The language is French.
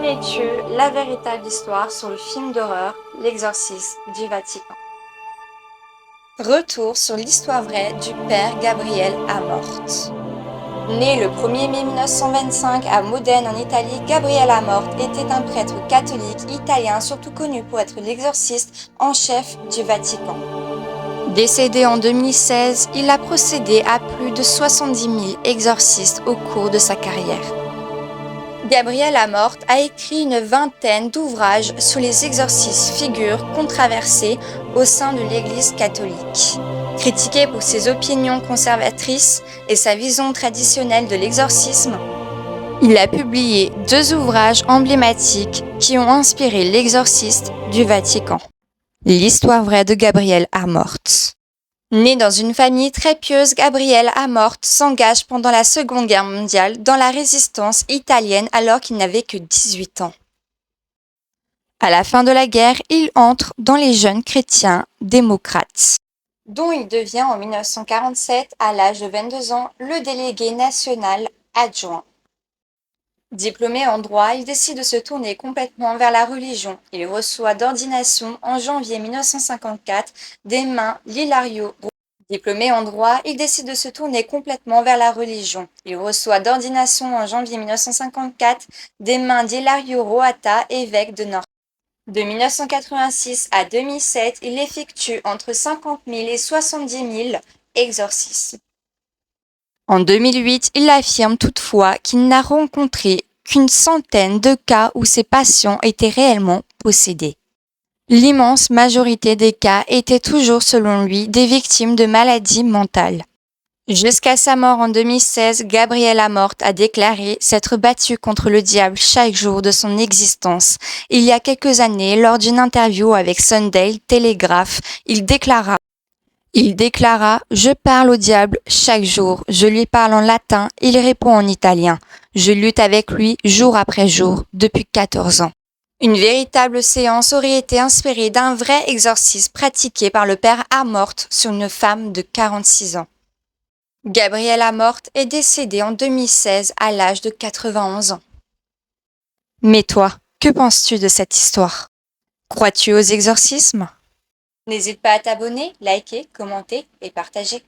Connais-tu la véritable histoire sur le film d'horreur L'exorcisme du Vatican? Retour sur l'histoire vraie du père Gabriele Amorth. Né le 1er mai 1925 à Modène en Italie, Gabriele Amorth était un prêtre catholique italien surtout connu pour être l'exorciste en chef du Vatican. Décédé en 2016, il a procédé à plus de 70 000 exorcistes au cours de sa carrière. Gabriele Amorth a écrit une vingtaine d'ouvrages sur les exorcismes, figures controversées au sein de l'Église catholique. Critiqué pour ses opinions conservatrices et sa vision traditionnelle de l'exorcisme, il a publié 2 ouvrages emblématiques qui ont inspiré l'exorciste du Vatican. L'histoire vraie de Gabriele Amorth. Né dans une famille très pieuse, Gabriele Amorth s'engage pendant la Seconde Guerre mondiale dans la résistance italienne alors qu'il n'avait que 18 ans. À la fin de la guerre, il entre dans les Jeunes chrétiens démocrates, dont il devient en 1947, à l'âge de 22 ans, le délégué national adjoint. Diplômé en droit, il décide de se tourner complètement vers la religion. Il reçoit d'ordination en janvier 1954 des mains d'Ilario. Diplômé en droit, il décide de se tourner complètement vers la religion. Il reçoit d'ordination en janvier 1954 des mains d'Ilario Roata, évêque de Nord. De 1986 à 2007, il effectue entre 50 000 et 70 000 exorcismes. En 2008, il affirme toutefois qu'il n'a rencontré qu'une centaine de cas où ses patients étaient réellement possédés. L'immense majorité des cas étaient toujours, selon lui, des victimes de maladies mentales. Jusqu'à sa mort en 2016, Gabriele Amorth a déclaré s'être battu contre le diable chaque jour de son existence. Il y a quelques années, lors d'une interview avec Sunday Telegraph, il déclara « Je parle au diable chaque jour, je lui parle en latin, il répond en italien. Je lutte avec lui jour après jour, depuis 14 ans. » Une véritable séance aurait été inspirée d'un vrai exorcisme pratiqué par le père Amorth sur une femme de 46 ans. Gabriele Amorth est décédée en 2016 à l'âge de 91 ans. Mais toi, que penses-tu de cette histoire? Crois-tu aux exorcismes? N'hésite pas à t'abonner, liker, commenter et partager.